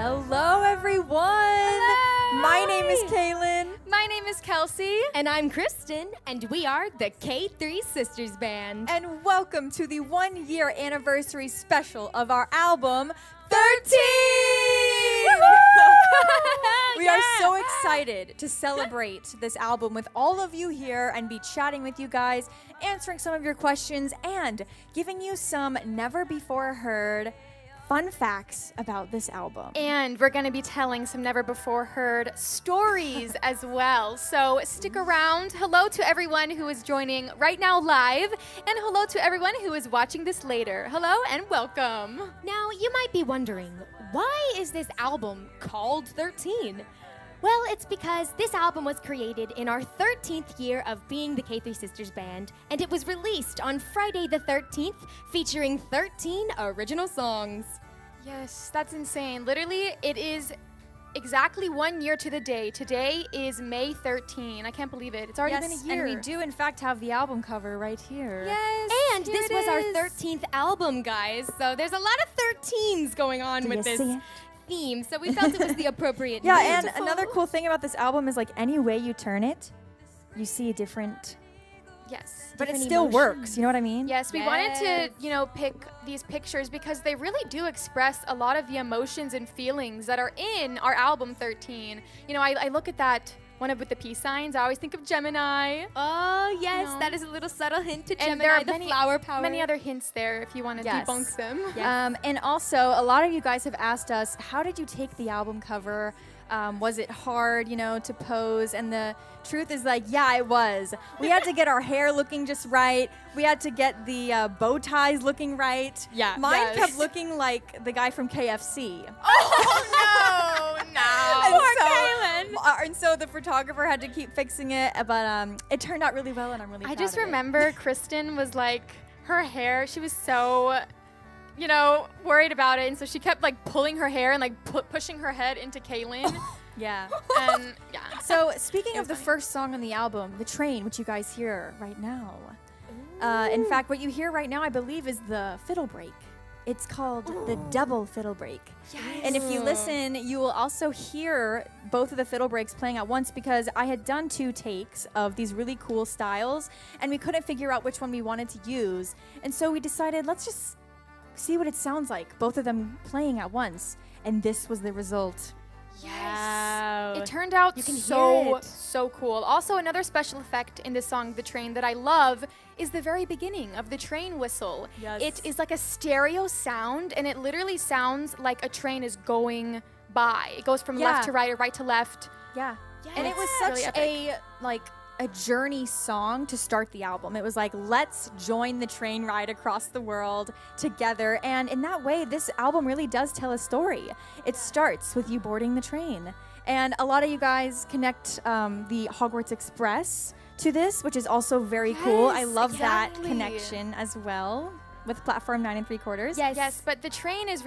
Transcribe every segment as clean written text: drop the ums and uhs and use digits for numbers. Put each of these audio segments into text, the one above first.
Hello, everyone. Hello. My name is Kaylin. My name is Kelsey. And I'm Kristen, and we are the K3 Sisters Band. And welcome to the 1-year anniversary special of our album, 13! We are so excited to celebrate this album with all of you here and be chatting with you guys, answering some of your questions, and giving you some never-before-heard fun facts about this album. And we're going to be telling some never-before-heard stories as well. So stick around. Hello to everyone who is joining right now live, and hello to everyone who is watching this later. Hello and welcome. Now, you might be wondering, why is this album called 13? Well, it's because this album was created in our 13th year of being the K3 Sisters Band, and it was released on Friday the 13th, featuring 13 original songs. Yes, that's insane. Literally, it is exactly 1 year to the day. Today is May 13. I can't believe it. It's already been a year. And we do, in fact, have the album cover right here. Yes, And this was our 13th album, guys, so there's a lot of 13s going on with this theme, so we felt it was the appropriate name. Yeah, and another cool thing about this album is, like, any way you turn it, you see a different... Yes. But it still works, you know what I mean? Yes, we wanted to, pick these pictures because they really do express a lot of the emotions and feelings that are in our album 13. You know, I look at that one with the peace signs, I always think of Gemini. Oh, yes, that is a little subtle hint to Gemini, And there are the flower power. many other hints there if you want to debunk them. Yes. And also, a lot of you guys have asked us, how did you take the album cover? Was it hard, to pose? And the truth is, like, yeah, it was. We had to get our hair looking just right. We had to get the bow ties looking right. Yeah. Mine kept looking like the guy from KFC. Oh, no. And so the photographer had to keep fixing it, but it turned out really well, and I'm really proud I just of it. remember Kristen was like, her hair, she was so... worried about it, and so she kept like pulling her hair and like pushing her head into Kaylin. Yeah. And yeah. So speaking of the first song on the album, The Train, which you guys hear right now. In fact, what you hear right now, I believe, is the fiddle break. It's called the double fiddle break. Yes. And if you listen, you will also hear both of the fiddle breaks playing at once, because I had done 2 takes of these really cool styles, and we couldn't figure out which one we wanted to use. And so we decided, let's just see what it sounds like, both of them playing at once. And this was the result. Yes. Wow. It turned out You can hear so it. cool. Also, another special effect in this song, The Train, that I love is the very beginning of the train whistle. Yes. It is like a stereo sound, and it literally sounds like a train is going by. It goes from left to right or right to left. Yeah. Yes. And it was Really such epic. a journey song to start the album. It was like, let's join the train ride across the world together. And in that way, this album really does tell a story. It starts with you boarding the train. And a lot of you guys connect the Hogwarts Express to this, which is also very cool. I love that connection as well with platform 9 3/4. Yes, but the train is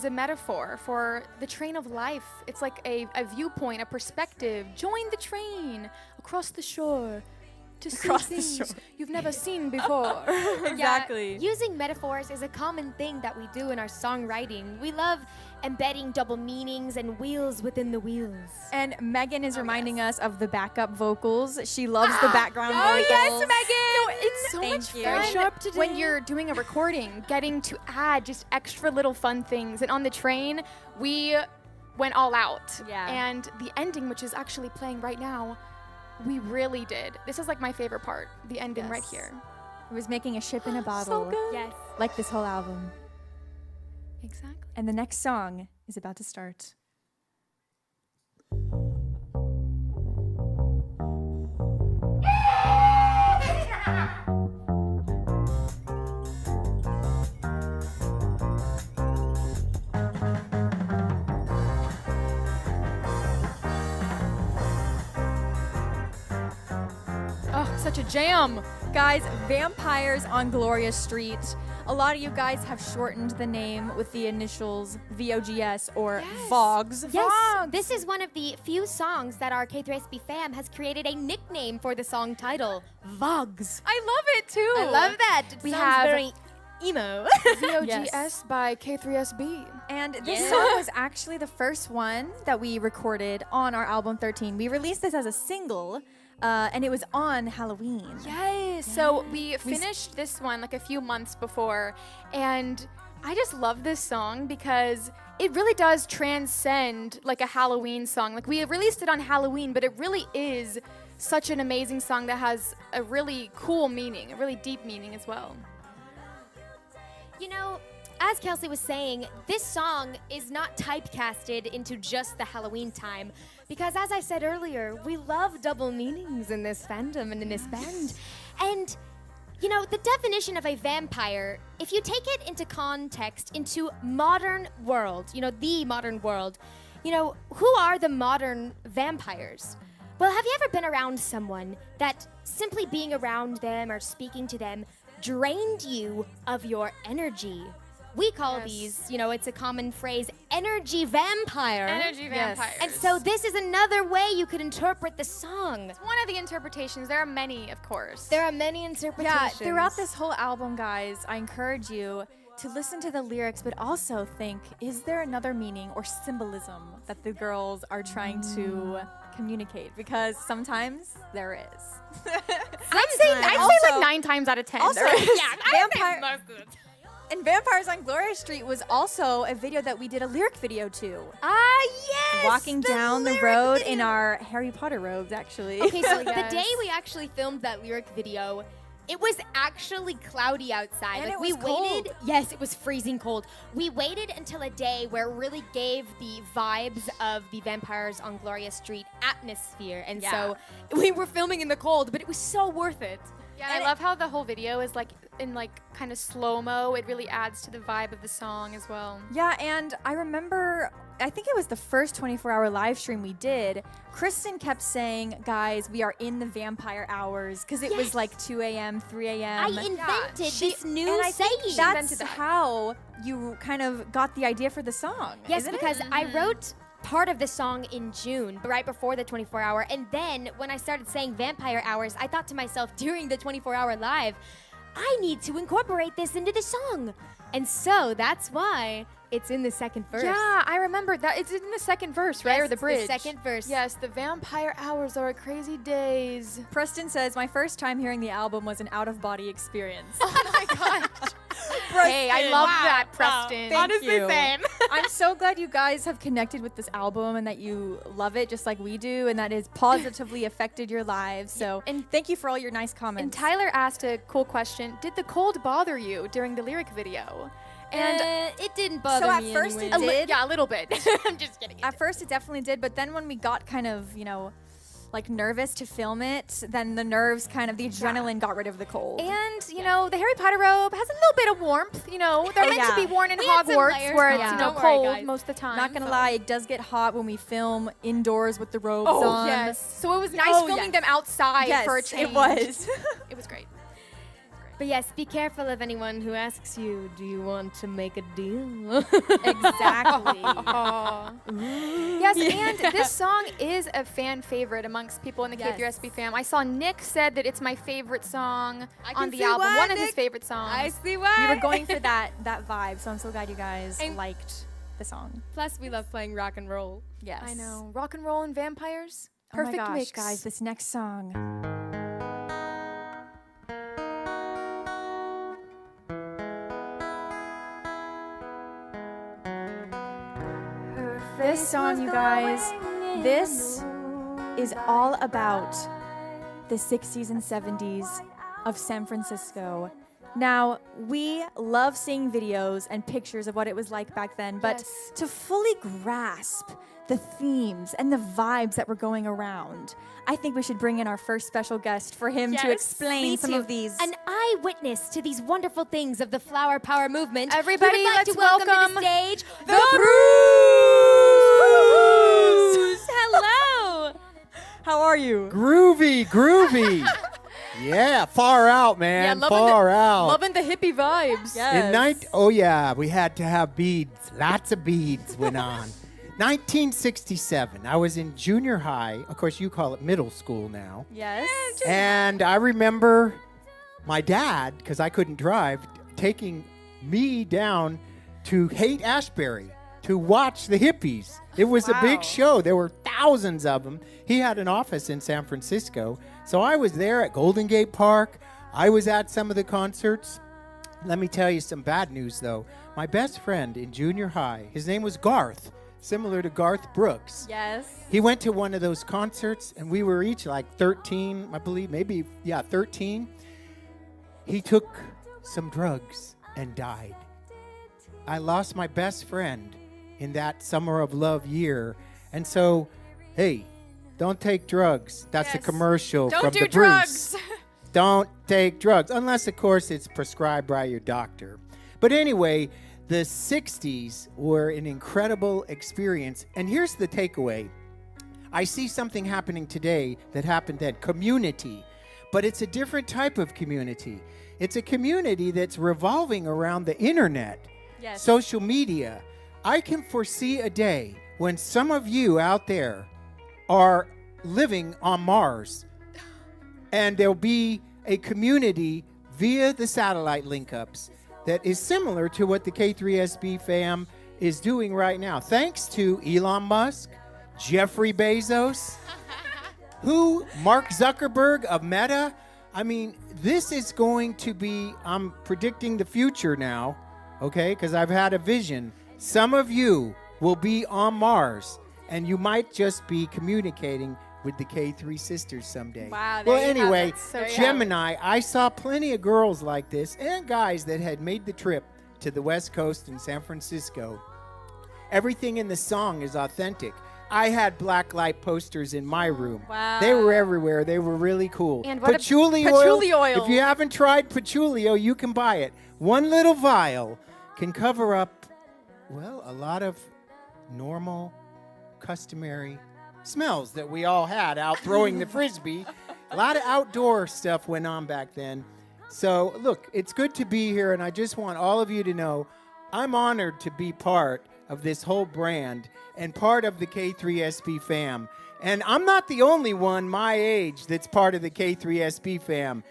a metaphor for the train of life. It's like a viewpoint, a perspective. Join the train across the shore to see things you've never seen before. Exactly. Yeah, using metaphors is a common thing that we do in our songwriting. We love embedding double meanings and wheels within the wheels. And Megan is reminding us of the backup vocals. She loves the background vocals. Oh, yes, Megan! No, it's so Thank much you. fun Very sharp today. when you're doing a recording, getting to add just extra little fun things. And on the train, we went all out. Yeah. And the ending, which is actually playing right now, we really did. This is like my favorite part, the ending right here. It was making a ship in a bottle. So good. Yes. Like this whole album. Exactly. And the next song is about to start. Oh, such a jam. Guys, Vampires on Gloria Street. A lot of you guys have shortened the name with the initials VOGS or VOGS. Yes, this is one of the few songs that our K3SB fam has created a nickname for the song title, VOGS. I love it too. I love that. It We sounds have very emo. VOGS by K3SB. And this song was actually the first one that we recorded on our album 13. We released this as a single, and it was on Halloween. Yes. So we finished this one like a few months before, and I just love this song because it really does transcend like a Halloween song. Like we released it on Halloween, but it really is such an amazing song that has a really cool meaning, a really deep meaning as well. You know, as Kelsey was saying, this song is not typecasted into just the Halloween time because, as I said earlier, we love double meanings in this fandom and in this band. And, you know, the definition of a vampire, if you take it into context, into modern world, you know, the modern world, you know, who are the modern vampires? Well, have you ever been around someone that simply being around them or speaking to them drained you of your energy? We call these, you know, it's a common phrase, energy vampire. Energy vampires. And so this is another way you could interpret the song. It's one of the interpretations. There are many, of course. There are many interpretations. Yeah, throughout this whole album, guys, I encourage you to listen to the lyrics, but also think, is there another meaning or symbolism that the girls are trying to communicate? Because sometimes there is. I'd say like 9 times out of 10. Also, there is. Vampire. And Vampires on Gloria Street was also a video that we did a lyric video to. Yes! Walking down the road in our Harry Potter robes, actually. Okay, so the day we actually filmed that lyric video, it was actually cloudy outside. And like it we was waited. cold. Yes, it was freezing cold. We waited until a day where it really gave the vibes of the Vampires on Gloria Street atmosphere. And so we were filming in the cold, but it was so worth it. Yeah, and I love how the whole video is like in like kind of slow-mo. It really adds to the vibe of the song as well. Yeah, and I remember, I think it was the first 24-hour live stream we did. Kristen kept saying, guys, we are in the vampire hours, because it was like 2 a.m., 3 a.m. I invented this new and I saying. think that's how you kind of got the idea for the song. Yes, isn't because it? I wrote part of the song in June, right before the 24-hour. And then when I started saying vampire hours, I thought to myself during the 24-hour live, I need to incorporate this into the song. And so that's why it's in the second verse. Yeah, I remember that. It's in the second verse, right? Yes, Or the it's bridge. the second verse. Yes, the vampire hours are crazy days. Preston says, my first time hearing the album was an out-of-body experience. Oh my gosh. Hey, I love that, Preston. Thank Honestly, you. same. I'm so glad you guys have connected with this album and that you love it just like we do, and that it's positively affected your lives. So, and thank you for all your nice And comments. Tyler asked a cool question. Did the cold bother you during the lyric video? And it didn't bother so at me first anyway. it did. yeah, a little bit. I'm just kidding. At first it definitely did, but then when we got kind of, you know, like nervous to film it, then the nerves kind of, the adrenaline got rid of the cold. And, you know, the Harry Potter robe has a little bit of warmth. You know, they're meant to be worn in We had some Hogwarts layers. where it's, Yeah. you know, Don't worry, cold guys. most of the time. Not gonna so. lie, it does get hot when we film indoors with the robes Oh, on. yes. So it was nice Oh, filming yes. them outside Yes, for a change. it was. It was great. But yes, be careful of anyone who asks you, do you want to make a deal? Exactly. Yes, and this song is a fan favorite amongst people in the K3SB fam. I saw Nick said that it's my favorite song on the album. One of his favorite songs. I see why. We were going for that vibe, so I'm so glad you guys liked the song. Plus, we love playing rock and roll. Yes. I know. Rock and roll and vampires. Oh my Perfect gosh, mix. guys, this next song. This song, you guys, this is all about the 60s and 70s of San Francisco. Now, we love seeing videos and pictures of what it was like back then, but Yes. to fully grasp the themes and the vibes that were going around, I think we should bring in our first special guest for him to explain some of these. An eyewitness to these wonderful things of the flower power movement. Everybody, we would like let's to welcome to welcome the stage the Bruce! Hello. How are you? Groovy. Yeah, far out, man. Far out. Loving the hippie vibes. Yes. Oh yeah, we had to have beads. Lots of beads went on. 1967. I was in junior high. Of course, you call it middle school now. Yes. And I remember my dad, because I couldn't drive, taking me down to Haight-Ashbury to watch the hippies. It was a big show. There were thousands of them. He had an office in San Francisco. So I was there at Golden Gate Park. I was at some of the concerts. Let me tell you some bad news, though. My best friend in junior high, his name was Garth, similar to Garth Brooks. Yes. He went to one of those concerts, and we were each like 13, I believe, 13. He took some drugs and died. I lost my best friend in that Summer of Love year. And so, hey, don't take drugs. That's a commercial Don't from do the drugs. Bruce. Don't take drugs, unless, of course, it's prescribed by your doctor. But anyway, the 60s were an incredible experience. And here's the takeaway. I see something happening today that happened then, community. But it's a different type of community. It's a community that's revolving around the internet, social media. I can foresee a day when some of you out there are living on Mars, and there'll be a community via the satellite link-ups that is similar to what the K3SB fam is doing right now. Thanks to Elon Musk, Jeffrey Bezos, Mark Zuckerberg of Meta. I mean, this is going to be, I'm predicting the future now, okay, because I've had a vision. Some of you will be on Mars, and you might just be communicating with the K3 sisters someday. Wow. Well, anyway, So Gemini, I saw plenty of girls like this and guys that had made the trip to the West Coast in San Francisco. Everything in the song is authentic. I had black light posters in my room. Wow. They were everywhere. They were really cool. And what patchouli oil. If you haven't tried patchouli oil, you can buy it. One little vial can cover up, well, a lot of normal, customary smells that we all had out throwing the frisbee. A lot of outdoor stuff went on back then. So, look, it's good to be here, and I just want all of you to know I'm honored to be part of this whole brand and part of the K3SB fam. And I'm not the only one my age that's part of the K3SB fam.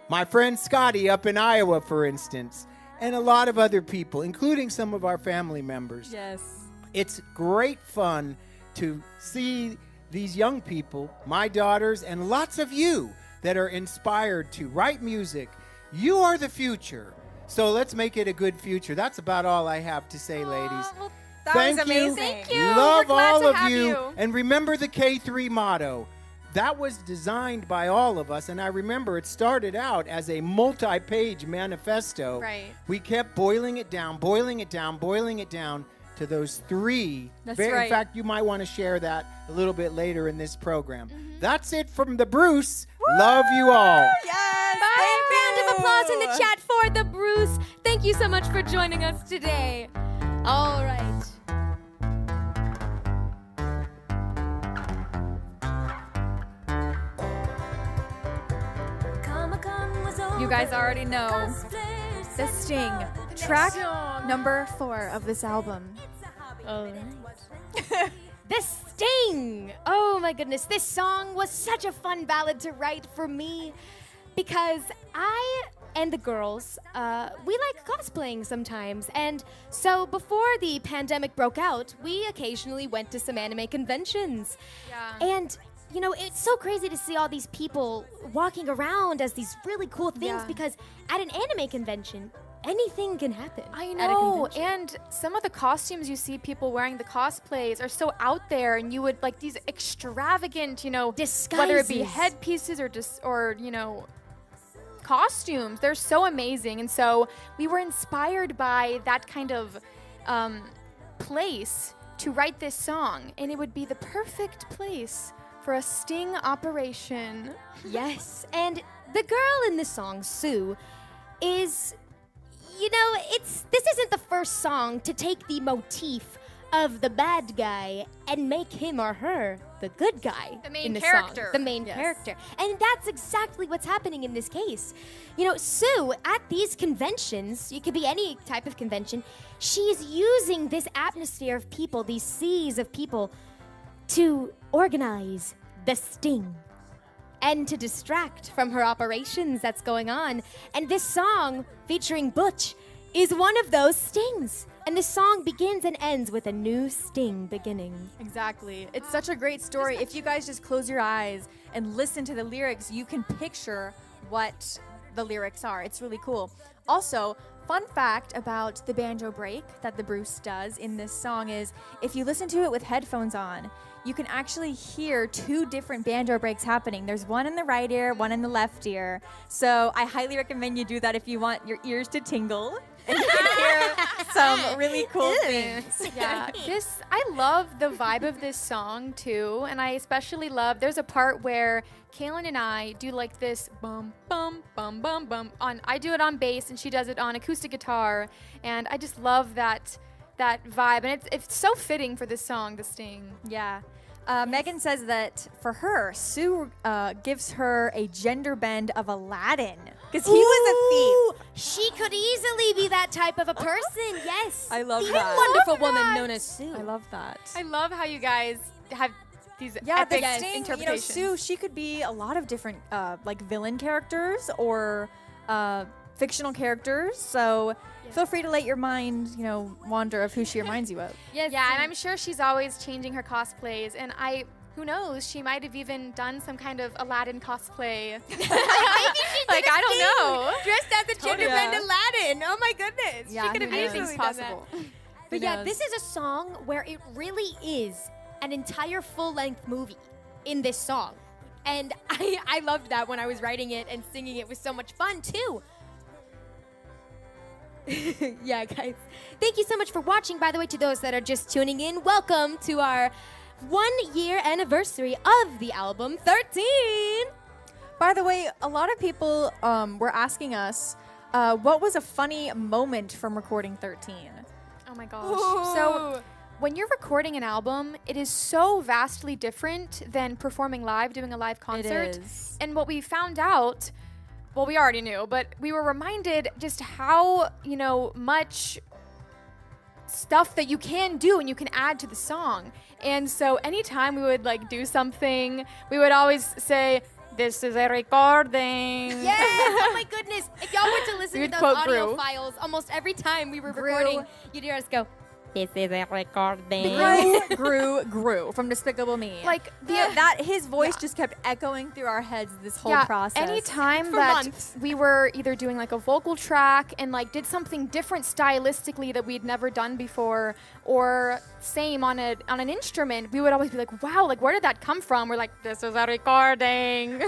My friend Scotty up in Iowa, for instance, and a lot of other people, including some of our family members. Yes. It's great fun to see these young people, my daughters, and lots of you that are inspired to write music. You are the future. So let's make it a good future. That's about all I have to say, ladies. Well, That was amazing. Thank you. Love We're glad all to of have you. And remember the K3 motto. That was designed by all of us. And I remember it started out as a multi-page manifesto. Right. We kept boiling it down, boiling it down, boiling it down to those three. That's In right. fact, you might want to share that a little bit later in this program. That's it from the Bruce. Love you all. Yes. Round of applause in the chat for the Bruce. Thank you so much for joining us today. All right. You guys already know the Sting, track number 4 of this album. All right. The Sting! Oh my goodness, this song was such a fun ballad to write for me because I and the girls, we like cosplaying sometimes. And so before the pandemic broke out, we occasionally went to some anime conventions. Yeah. And you know, it's so crazy to see all these people walking around as these really cool things Yeah. because at an anime convention, anything can happen. I at a know, convention. and some of the costumes you see people wearing the cosplays are so out there, and you would like these extravagant, you know, whether it be Disguises. headpieces or you know, costumes. They're so amazing, and so we were inspired by that kind of place to write this song, and it would be the perfect place for a Sting operation. Yes, and the girl in the song, Sue, is, you know, this isn't the first song to take the motif of the bad guy and make him or her the good guy. The main in the character. Song, the main character. And that's exactly what's happening in this case. You know, Sue, at these conventions, it could be any type of convention, she's using this atmosphere of people, these seas of people, to organize the Sting and to distract from her operations that's going on. And this song featuring Butch is one of those stings. And the song begins and ends with a new sting beginning. Exactly. It's such a great story. If you guys just close your eyes and listen to the lyrics, you can picture what the lyrics are. It's really cool. Also, fun fact about the banjo break that the Bruce does in this song is if you listen to it with headphones on, you can actually hear 2 different banjo breaks happening. There's one in the right ear, one in the left ear. So I highly recommend you do that if you want your ears to tingle and you can hear some really cool things. Yeah, I love the vibe of this song too, and I especially love, there's a part where Kaylin and I do like this bum, bum, bum, bum, bum. I do it on bass and she does it on acoustic guitar, and I just love that vibe, and it's so fitting for this song, the sting. Yeah. Megan says that for her, Sue gives her a gender bend of Aladdin because he was a thief. She could easily be that type of a person, yes. I love the that. wonderful woman known as Sue. I love that. I love how you guys have these Yeah, epic the sting, interpretations. Sue, she could be a lot of different like villain characters or fictional characters. So feel free to let your mind, wander of who she reminds you of. Yes. Yeah, and I'm sure she's always changing her cosplays, and who knows, she might have even done some kind of Aladdin cosplay. Like, I don't know. Dressed as a gender bend Aladdin. Oh my goodness. Yeah, she could have Anything's easily done that. possible. But yeah, this is a song where it really is an entire full-length movie in this song. And I loved that when I was writing it and singing it was so much fun too. Yeah, guys. Thank you so much for watching. By the way, to those that are just tuning in, welcome to our 1-year anniversary of the album 13. By the way, a lot of people were asking us what was a funny moment from recording 13. Oh my gosh. So when you're recording an album, it is so vastly different than performing live, doing a live concert. It is. And what we found out, well, we already knew, but we were reminded just how, much stuff that you can do and you can add to the song. And so anytime we would do something, we would always say, "This is a recording." Yes! Oh my goodness! If y'all were to listen We to would those quote audio Gru. files, almost every time we were Gru. recording, you'd hear us go, "This is a recording." Gru from Despicable Me. Like, his voice just kept echoing through our heads this whole yeah, process. anytime For that months. we were either doing a vocal track and did something different stylistically that we'd never done before, or same on an instrument, we would always be like, "Wow, where did that come from?" We're like, "This is a recording."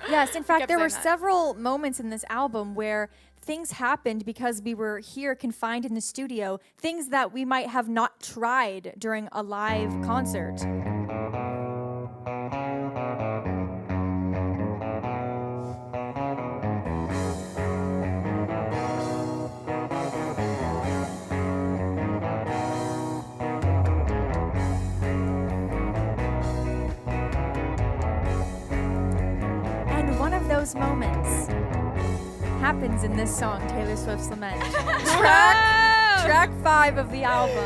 Yes, in fact, kept there were saying that. several moments in this album where things happened because we were here confined in the studio, things that we might have not tried during a live concert. And one of those moments happens in this song, Taylor Swift's Lament. Track 5 of the album.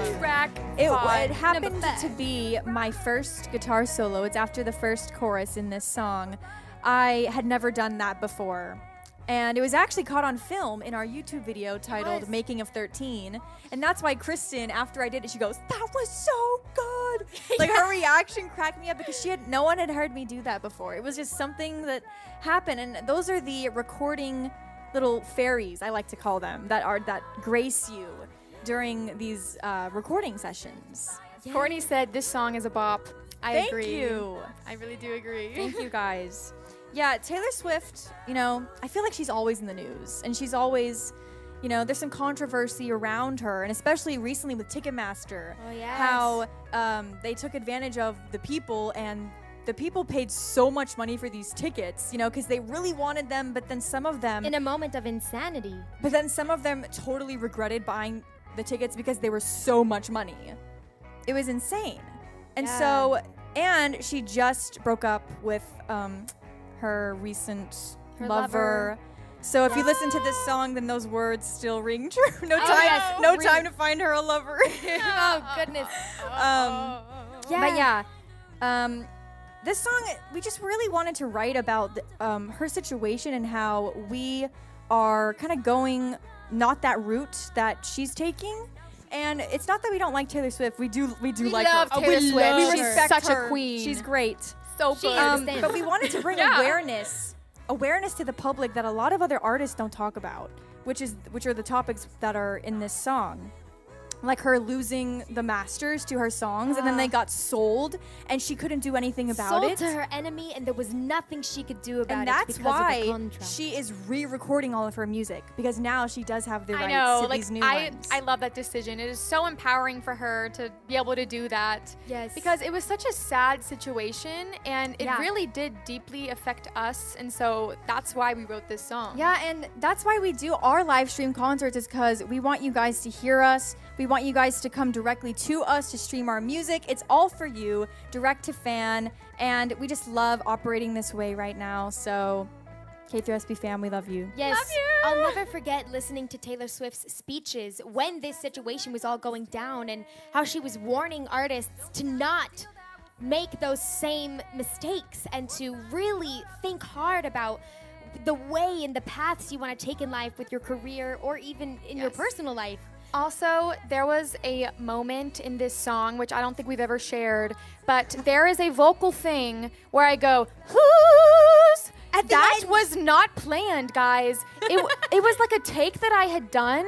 It happened to be my first guitar solo. It's after the first chorus in this song. I had never done that before. And it was actually caught on film in our YouTube video titled Making of 13. And that's why Kristen, after I did it, she goes, "That was so good." Her reaction cracked me up because no one had heard me do that before. It was just something that happened. And those are the recording little fairies, I like to call them, that grace you during these recording sessions. Courtney said this song is a bop. I Thank agree. you. I really do agree. Thank you, guys. Yeah, Taylor Swift, I feel like she's always in the news. And she's always, there's some controversy around her. And especially recently with Ticketmaster. Oh, yes. How they took advantage of the people, and the people paid so much money for these tickets, because they really wanted them. But then some of them... In a moment of insanity. But then some of them totally regretted buying the tickets because they were so much money. It was insane. And and she just broke up with her recent lover. So if you listen to this song, then those words still ring true. No time to find her a lover. Oh, goodness. But yeah, this song, we just really wanted to write about her situation and how we are kind of going not that route that she's taking. And it's not that we don't like Taylor Swift. We do We like love her. Taylor We Swift. love She's her. such Respect a her. queen. She's great. So She good. is. But we wanted to bring Yeah. awareness to the public that a lot of other artists don't talk about, which are the topics that are in this song. Like her losing the masters to her songs, and then they got sold, and she couldn't do anything about Sold it. to her enemy, and there was nothing she could do about And it that's because of the why contract. she is re-recording all of her music, because now she does have the I rights know, to like these new I ones. love that decision. It is so empowering for her to be able to do that. Yes. Because it was such a sad situation, and it Yeah. really did deeply affect us, and so that's why we wrote this song. Yeah, and that's why we do our live stream concerts, is because we want you guys to hear us. We want you guys to come directly to us to stream our music. It's all for you, direct to fan, and we just love operating this way right now. So, K3SB fam, we love you. Yes, Love you. I'll never forget listening to Taylor Swift's speeches when this situation was all going down and how she was warning artists to not make those same mistakes and to really think hard about the way and the paths you want to take in life with your career or even in your Yes. personal life. Also, there was a moment in this song, which I don't think we've ever shared, but there is a vocal thing where I go, who's? At the That end. was not planned, guys. It was like a take that I had done,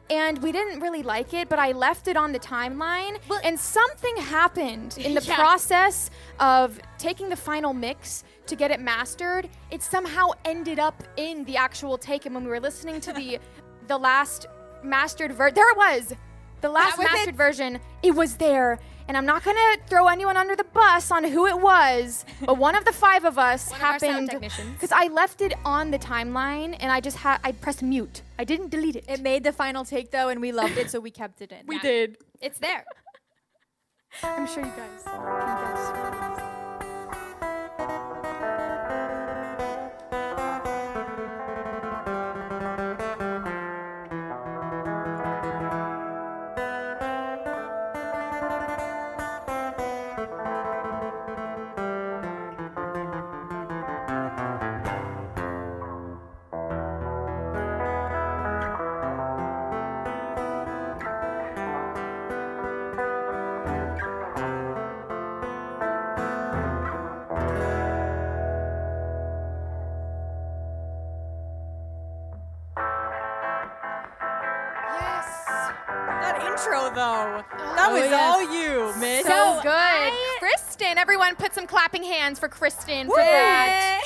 and we didn't really like it, but I left it on the timeline, Well- and something happened in the Yeah. process of taking the final mix to get it mastered. It somehow ended up in the actual take, and when we were listening to the last mastered version, there it was. The last was mastered it. version, it was there. And I'm not gonna throw anyone under the bus on who it was, but one of the five of us One of our sound happened technicians. because I left it on the timeline and I pressed mute. I didn't delete it. It made the final take though, and we loved it, so we kept it in. We did. It's there. I'm sure you guys can guess what it is. That intro though, that was all you, miss. So good. Kristen, everyone put some clapping hands for Kristen for that.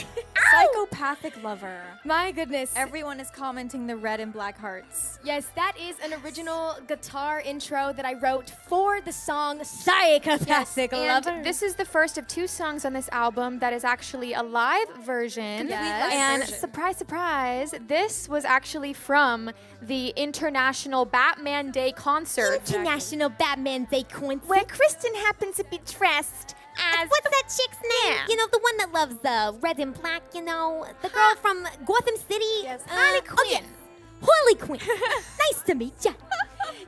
Psychopathic Lover. My goodness. Everyone is commenting the red and black hearts. Yes, that is an original guitar intro that I wrote for the song Psychopathic And Lover. this is the first of two songs on this album that is actually a live version. Yes. And version. surprise, surprise, this was actually from the International Batman Day concert. International Batman Day concert. Where Kristen happens to be dressed as What's that chick's name? Yeah. You know, the one that loves the red and black, you know? The girl from Gotham City? Yes, Harley Harley Quinn. Harley Quinn. Nice to meet ya.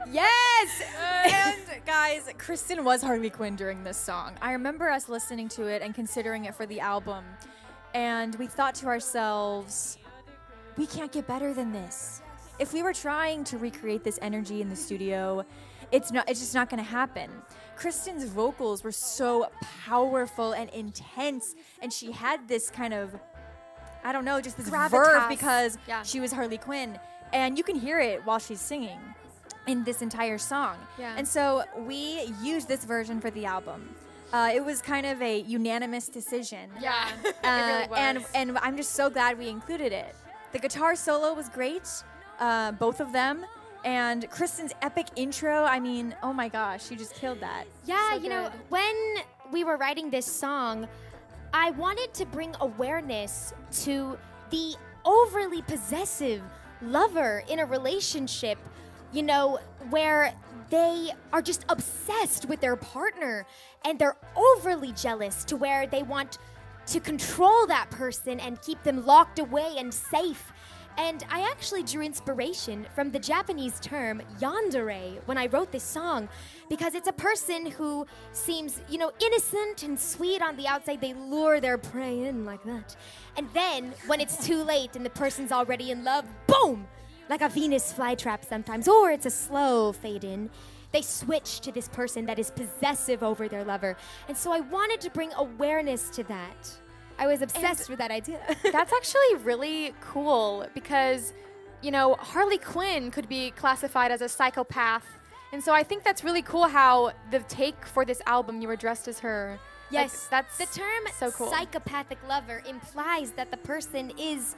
Yes! And guys, Kristen was Harley Quinn during this song. I remember us listening to it and considering it for the album. And we thought to ourselves, we can't get better than this. If we were trying to recreate this energy in the studio, it's just not gonna happen. Kristen's vocals were so powerful and intense, and she had this kind of, I don't know, just this Gravitas. verve because Yeah. she was Harley Quinn. And you can hear it while she's singing in this entire song. Yeah. And so we used this version for the album. It was kind of a unanimous decision. Yeah, it really was. And I'm just so glad we included it. The guitar solo was great, both of them. And Kristen's epic intro, I mean, oh my gosh, she just killed that. Yeah, So you know, good. when we were writing this song, I wanted to bring awareness to the overly possessive lover in a relationship, you know, where they are just obsessed with their partner and they're overly jealous to where they want to control that person and keep them locked away and safe. And I actually drew inspiration from the Japanese term yandere when I wrote this song, because it's a person who seems, you know, innocent and sweet on the outside. They lure their prey in like that. And then when it's too late and the person's already in love, boom! like a Venus flytrap sometimes, or it's a slow fade in. They switch to this person that is possessive over their lover. And so I wanted to bring awareness to that. I was obsessed with that idea. That's actually really cool because, you know, Harley Quinn could be classified as a psychopath. And so I think that's really cool how the take for this album, you were dressed as her. Yes, Like, that's the term so cool. psychopathic lover implies that the person is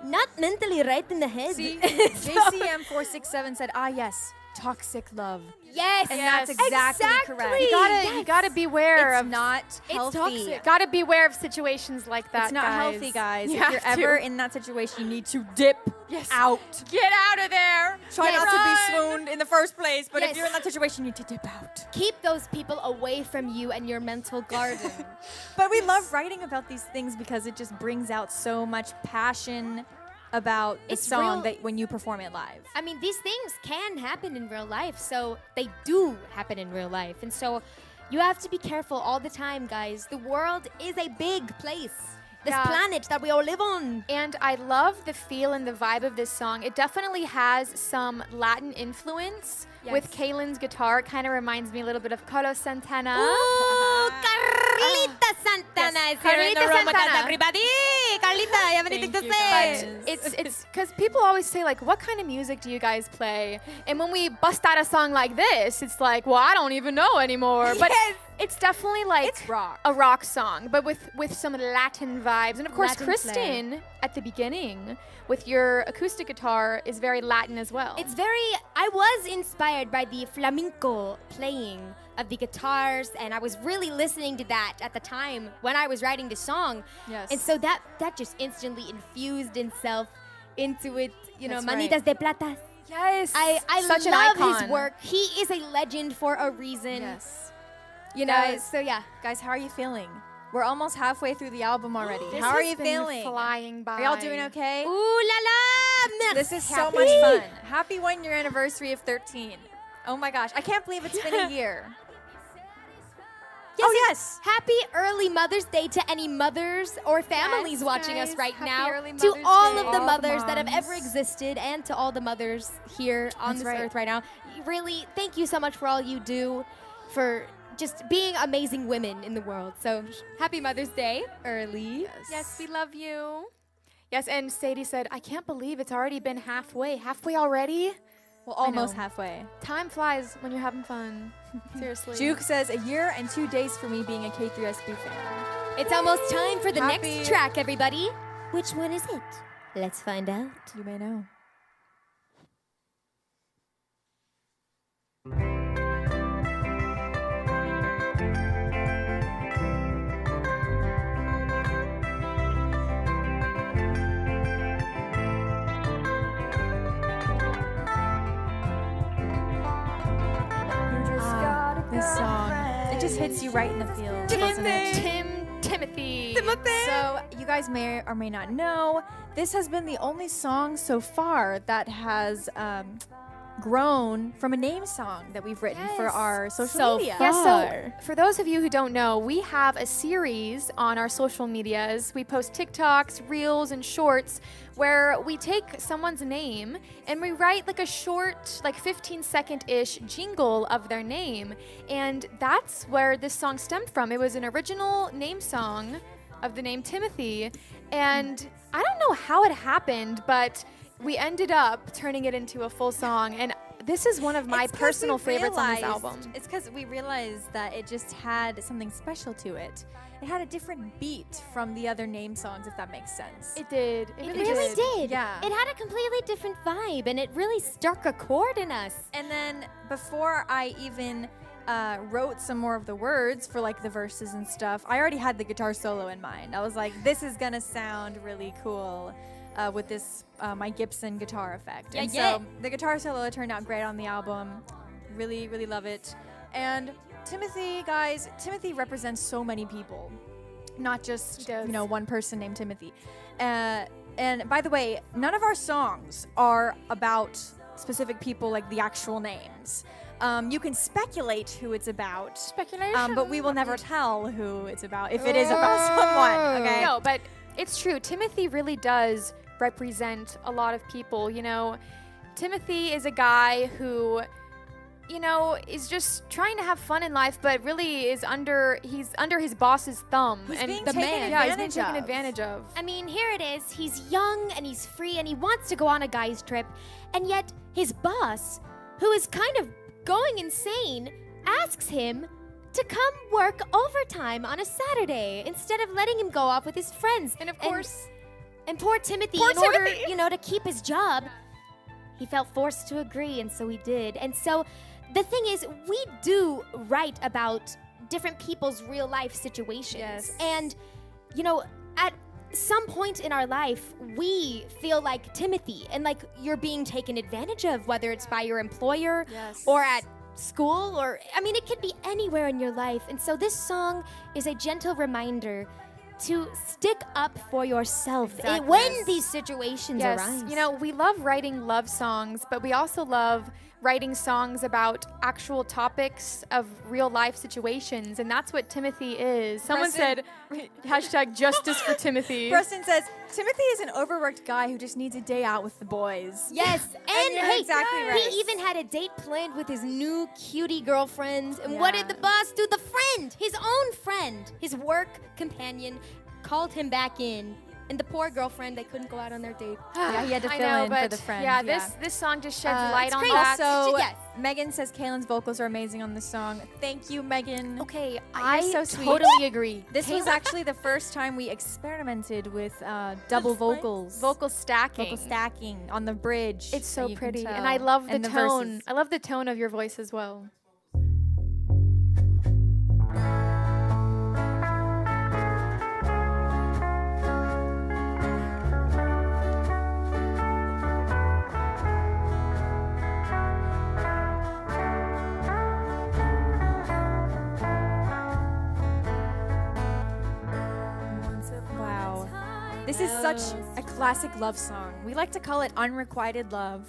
not mentally right in the head. See, JCM467 said, yes, toxic love. Yes, And that's exactly correct. You gotta beware It's of not healthy. toxic. Gotta beware of situations like that. It's not healthy, guys. You If you're have to. ever in that situation, you need to dip out. Get out of there. Try Yes. not to be swooned in the first place, but Yes. if you're in that situation, you need to dip out. Keep those people away from you and your mental garden. But we love writing about these things because it just brings out so much passion about the It's song real- that when you perform it live. I mean, these things can happen in real life, so they do happen in real life. And so you have to be careful all the time, guys. The world is a big place. This Yeah. planet that we all live on. And I love the feel and the vibe of this song. It definitely has some Latin influence with Yes. Kaylin's guitar. It kind of reminds me a little bit of Carlos Santana. Ooh, Carlita Santana is here in the Carlita room with us, Santana. everybody. Carlita, you have anything to Thank you, say? guys. It's because people always say, like, what kind of music do you guys play? And when we bust out a song like this, it's like, well, I don't even know anymore. But Yes. it's definitely like It's rock. a rock song, but with some Latin vibes. And of course, Latin Kristen at the beginning with your acoustic guitar is very Latin as well. I was inspired by the flamenco playing of the guitars, and I was really listening to that at the time when I was writing the song. Yes. And so that just instantly infused itself into it, you know, That's Manitas de Plata. yes, I such love an icon. his work. He is a legend for a reason. Yes. You know, Guys. so yeah. Guys, how are you feeling? We're almost halfway through the album already. This How are has you been feeling? Flying by. Are y'all doing okay? Ooh la la! This is so Happy. much fun. Happy 1 year anniversary of 13. Oh my gosh, I can't believe it's been a year. Yes, Oh, yes. Happy early Mother's Day to any mothers or families Yes, watching us guys. right Happy now. early To Mother's all Day. of the All the mothers that have moms. ever existed and to all the mothers here on That's this right. earth right now. Really, thank you so much for all you do, for just being amazing women in the world. So happy Mother's Day early. Yes, we love you. Yes, and Sadie said, I can't believe it's already been halfway. Halfway already? Well, I almost know. halfway. Time flies when you're having fun. Seriously. Juke says a year and 2 days for me being a K3SB fan. It's almost time for the Happy- next track, everybody. Which one is it? Let's find out. You may know. This song, it just hits you right in the feels, doesn't it? Timothy. So, you guys may or may not know, this has been the only song so far that has grown from a name song that we've written for our social media. Yeah, so for those of you who don't know, we have a series on our social medias. We post TikToks, Reels, and Shorts where we take someone's name and we write like a short, like 15-second-ish jingle of their name. And that's where this song stemmed from. It was an original name song of the name Timothy. And I don't know how it happened, but we ended up turning it into a full song. And this is one of my It's 'cause personal we favorites on this realized- album. It's because we realized that it just had something special to it. It had a different beat from the other name songs, if that makes sense. It did. It It really, really did. Yeah. It had a completely different vibe, and it really struck a chord in us. And then before I even wrote some more of the words for like the verses and stuff, I already had the guitar solo in mind. I was like, this is gonna sound really cool with this my Gibson guitar effect. And yeah. so the guitar solo turned out great on the album. Really, really love it. And Timothy, guys, Timothy represents so many people, not just He does. one person named Timothy. And by the way, none of our songs are about specific people, like the actual names. You can speculate who it's about, Speculation. but we will never tell who it's about if it is about someone. Okay. No, but it's true. Timothy really does represent a lot of people. You know, Timothy is a guy who, you know, is just trying to have fun in life, but really is he's under his boss's thumb. He's and being the taken man, yeah, he's being advantage taken of. advantage of. I mean, here it is. He's young and he's free and he wants to go on a guy's trip. And yet his boss, who is kind of going insane, asks him to come work overtime on a Saturday instead of letting him go off with his friends. And of course, and poor Timothy, Poor in order, Timothy. you know, to keep his job, he felt forced to agree, and so he did. And so the thing is, we do write about different people's real life situations. Yes. And, you know, at some point in our life, we feel like Timothy and like you're being taken advantage of, whether it's by your employer Yes. or at school, or, I mean, it could be anywhere in your life. And so this song is a gentle reminder to stick up for yourself Exactly. when these situations yes, arise. you know, we love writing love songs, but we also love writing songs about actual topics of real life situations, and that's what Timothy is. Someone said, hashtag justice for Timothy. Preston says, Timothy is an overworked guy who just needs a day out with the boys. Yes, and you're hey, exactly right. he even had a date planned with his new cutie girlfriend. And what did Yeah. the boss do? The friend, his own friend, his work companion, called him back in. And the poor girlfriend, they couldn't go out on their date. Yeah, he had to I fill know, in but for the friend. Yeah, this song just sheds light it's on great. that. Also, Yes. Megan says Kaylin's vocals are amazing on this song. Thank you, Megan. Okay, You're I so sweet. totally agree. This was actually the first time we experimented with double vocals. Vocal stacking. Vocal stacking on the bridge. It's so you can pretty, and tell. I love the And tone. verses. I love the tone of your voice as well. Wow. This is such a classic love song. We like to call it unrequited love,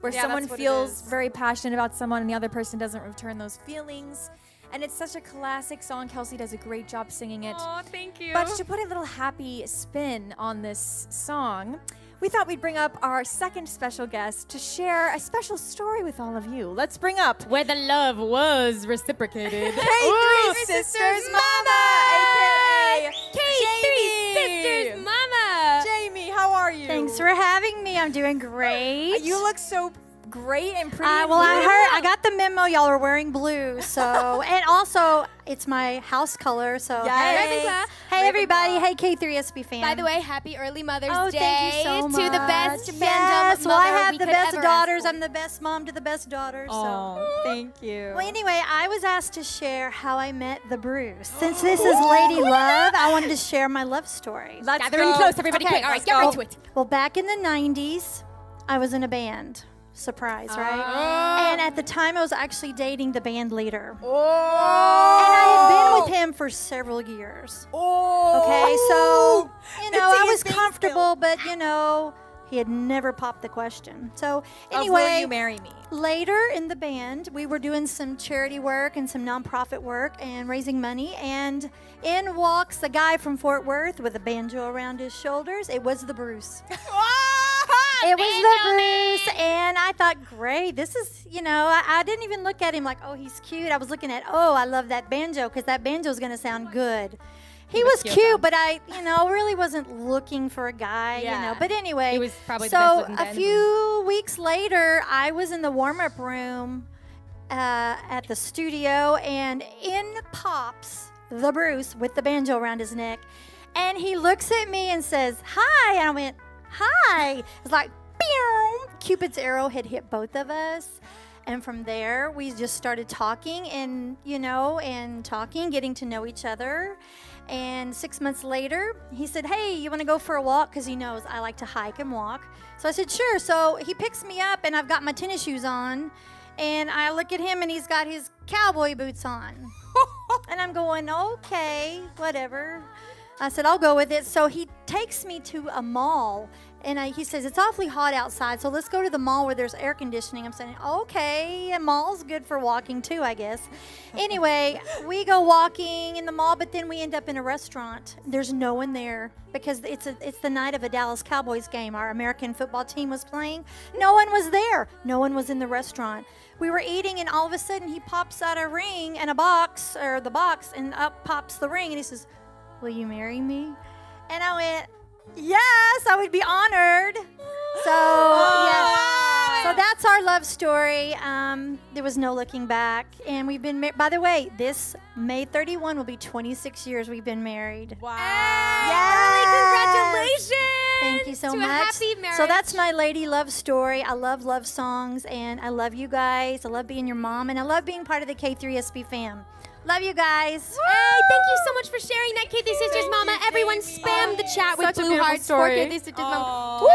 where Yeah, someone that's what it feels is. very passionate about someone and the other person doesn't return those feelings. And it's such a classic song. Kelsey does a great job singing it. Oh, thank you. But to put a little happy spin on this song, we thought we'd bring up our second special guest to share a special story with all of you. Let's bring up Where the love was reciprocated. K3 Sisters Mama, aka K3 Sisters Mama. Jamie, how are you? Thanks for having me. I'm doing great. You look so great and pretty. Well, I got the memo. Y'all are wearing blue, so and also it's my house color. So Yay. hey everybody, hey K3SB fam. By the way, happy early Mother's oh, Day thank you so much. to the best fandom Yes, well, I mother have we the could best ever daughters. ask for. I'm the best mom to the best daughters. Oh, thank you. Well, anyway, I was asked to share how I met the Bruce. Since this is Lady Love, I wanted to share my love story. Let's Gathering go. close, everybody. Okay, Quick. All right, let's get go. right to it. Well, back in the 90s, I was in a band. Surprise, right? And at the time, I was actually dating the band leader. And I had been with him for several years. Okay, so, you The know, I tea was is being comfortable, but, you know, he had never popped the question. So, Will anyway, you marry me? later in the band, we were doing some charity work and some nonprofit work and raising money. And in walks a guy from Fort Worth with a banjo around his shoulders. It was the Bruce. It was the Bruce, and I thought, great, this is, you know, I didn't even look at him like, oh, he's cute. I was looking at, oh, I love that banjo, because that banjo is going to sound good. He was cute, but I, you know, really wasn't looking for a guy, you know. But anyway, He was probably the so best looking guy a in the few weeks later, I was in the warm-up room at the studio, and in pops the Bruce with the banjo around his neck, and he looks at me and says, hi, and I went, hi. It's like, pew! Cupid's arrow had hit both of us. And from there, we just started talking and, you know, getting to know each other. And 6 months later, he said, hey, you want to go for a walk? Because he knows I like to hike and walk. So I said, sure. So he picks me up, and I've got my tennis shoes on. And I look at him, and he's got his cowboy boots on. And I'm going, okay, whatever. I said, I'll go with it. So he takes me to a mall And he says, it's awfully hot outside, so let's go to the mall where there's air conditioning. I'm saying, okay, a mall's good for walking too, I guess. Anyway, we go walking in the mall, but then we end up in a restaurant. There's no one there because it's the night of a Dallas Cowboys game. Our American football team was playing. No one was there. No one was in the restaurant. We were eating, and all of a sudden he pops out a ring and a box, or the box, and up pops the ring, and he says, will you marry me? And I went, yes, I would be honored. So, yeah. So that's our love story. There was no looking back. And we've been married. By the way, this May 31 will be 26 years we've been married. Wow. Yes. Congratulations. Thank you so to much. A happy marriage. So that's my lady love story. I love love songs, and I love you guys. I love being your mom, and I love being part of the K3SB fam. Love you guys. Hey, thank you so much for sharing that, K3 Sisters Mama. Everyone spam the chat with Such a blue beautiful hearts story. for K3 Sisters Mama. Woo!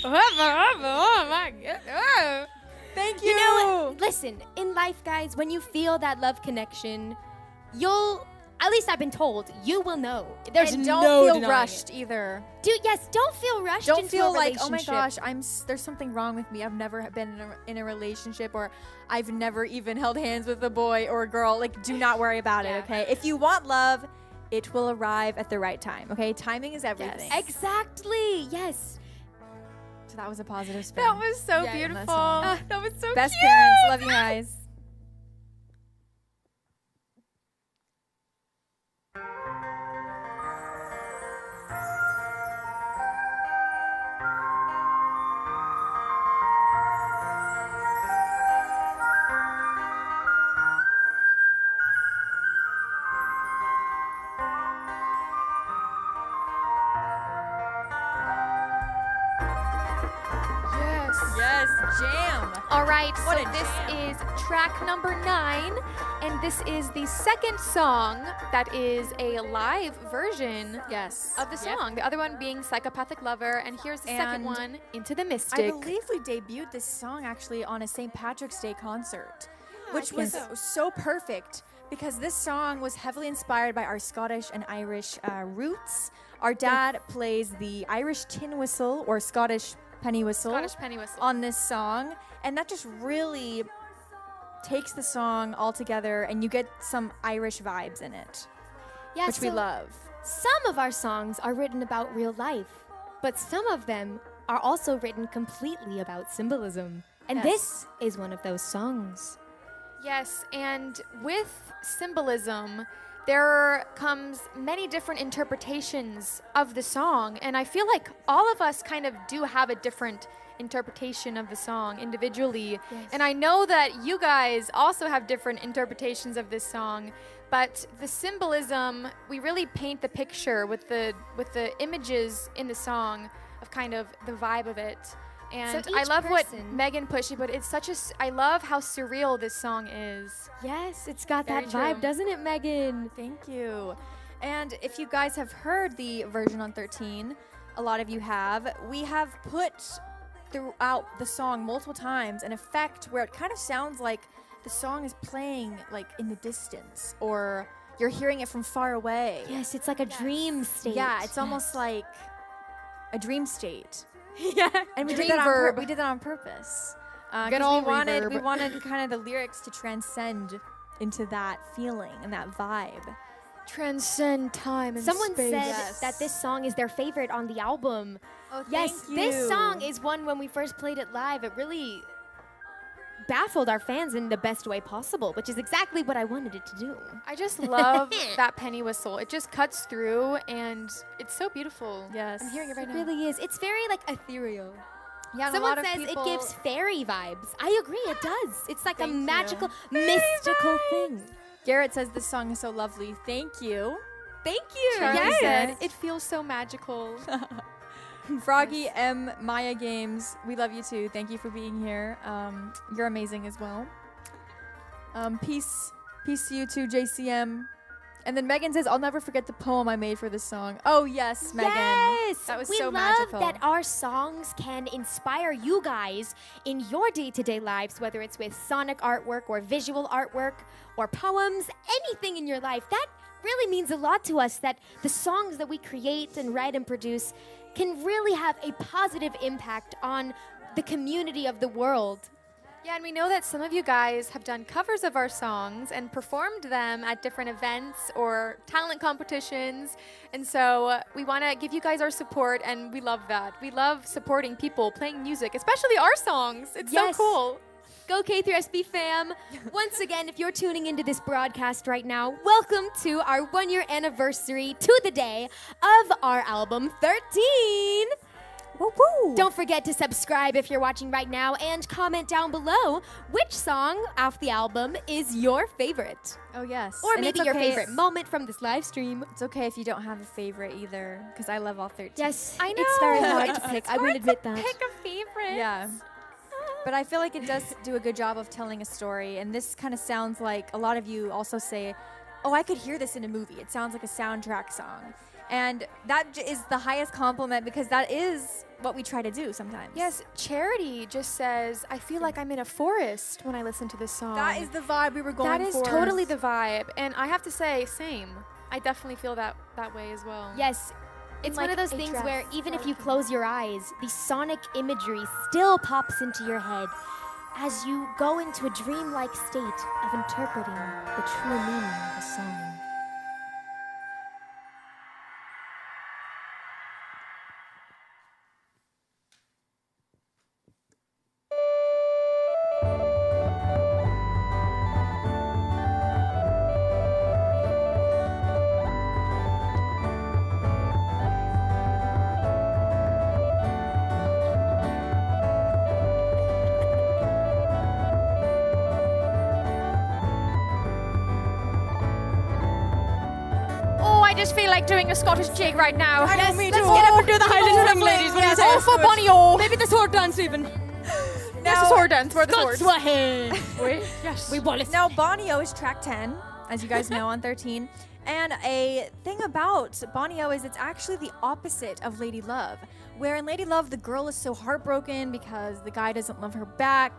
Oh my God. Thank you. You know, listen, in life, guys, when you feel that love connection, you'll, at least I've been told, you will know. There's And don't no feel denying rushed it. either. Yes, don't feel rushed Don't into feel a like, oh my relationship. gosh, there's something wrong with me. I've never been in a relationship, or I've never even held hands with a boy or a girl. Like, do not worry about it, okay? If you want love, it will arrive at the right time, okay? Timing is everything. Exactly, yes. So that was a positive spin. That was so Yeah, beautiful. that's That was so Best cute. parents. Love you guys. Yes. Yes, jam. All right, What so a this jam. is track number 9, and this is the second song that is a live version Yes. of the song. The other one being Psychopathic Lover, and here's the second And one, Into the I Mystic. believe we debuted this song actually on a St. Patrick's Day concert, which I was think so perfect because this song was heavily inspired by our Scottish and Irish roots. Our dad plays the Irish tin whistle or Scottish penny whistle Scottish penny whistle. on this song, and that just really takes the song all together, and you get some Irish vibes in it, Yeah, which we so love. Some of our songs are written about real life, but some of them are also written completely about symbolism. And Yes. this is one of those songs. Yes, and with symbolism, there comes many different interpretations of the song, and I feel like all of us kind of do have a different interpretation of the song individually. And I know that you guys also have different interpretations of this song, but the symbolism, we really paint the picture with the images in the song of kind of the vibe of it. And So I each love what person- Megan put. She put, it's such a, I love how surreal this song is. Yes, it's got Very that vibe, true. doesn't it, Megan? Thank you. And if you guys have heard the version on 13, a lot of you have, we have put throughout the song multiple times an effect where it kind of sounds like the song is playing like in the distance, or you're hearing it from far away. Yes, it's like a dream state. Yeah, it's almost like a dream state. yeah. And we did Dream that verb. we did that on purpose. Good 'Cause old we reverb. wanted kind of the lyrics to transcend into that feeling and that vibe. Transcend time and Someone space. said Yes. that this song is their favorite on the album. Oh, Yes, this song is one when we first played it live, it really baffled our fans in the best way possible, which is exactly what I wanted it to do. I just love that penny whistle. It just cuts through, and it's so beautiful. Yes. I'm hearing it right It now. really is. It's very like ethereal. Yeah, and a Someone lot of says people- it gives fairy vibes. I agree, it does. It's like Thank a you. magical, mystical thing. Garrett says this song is so lovely. Thank you. Thank you. Charlie Yes. said, it feels so magical. Froggy M Maya Games, we love you too. Thank you for being here. You're amazing as well. Peace to you too, JCM. And then Megan says, I'll never forget the poem I made for this song. Oh, yes, Megan. Yes! That was we so love magical. that our songs can inspire you guys in your day-to-day lives, whether it's with sonic artwork or visual artwork or poems, anything in your life. That really means a lot to us, that the songs that we create and write and produce can really have a positive impact on the community of the world. Yeah, and we know that some of you guys have done covers of our songs and performed them at different events or talent competitions. And so we want to give you guys our support, and we love that. We love supporting people playing music, especially our songs. It's Yes. so cool. Go K3SB fam. Once again, if you're tuning into this broadcast right now, welcome to our 1-year anniversary to the day of our album 13. Woo woo. Don't forget to subscribe if you're watching right now and comment down below which song off the album is your favorite. Oh, yes. Or And maybe it's your okay- favorite moment from this live stream. It's okay if you don't have a favorite either, because I love all 13. Yes, I know. it's very hard to It's pick. I hard will to admit that. Pick a favorite. Yeah. But I feel like it does do a good job of telling a story. And this kind of sounds like a lot of you also say, oh, I could hear this in a movie. It sounds like a soundtrack song. And that is the highest compliment, because that is what we try to do sometimes. Yes, Charity just says, I feel like I'm in a forest when I listen to this song. That is the vibe we were going That is for. totally the vibe. And I have to say, same. I definitely feel that way as well. Yes, it's one like of those a things dress where even if or you close your eyes, the sonic imagery still pops into your head as you go into a dreamlike state of interpreting the true meaning of a song. Oh, I just feel like doing a Scottish jig right now. Yes, me let's too. get up and do the Highland Oh, Swing, ladies. What do you say? Oh, for Bonnie-O. Maybe the sword dance even. Where's the sword dance? Where's the Scots sword? were here. Yes. We want it. Now, Bonnie-O is track 10, as you guys know, on 13. And a thing about Bonnie-O is it's actually the opposite of Lady Love, where in Lady Love, the girl is so heartbroken because the guy doesn't love her back.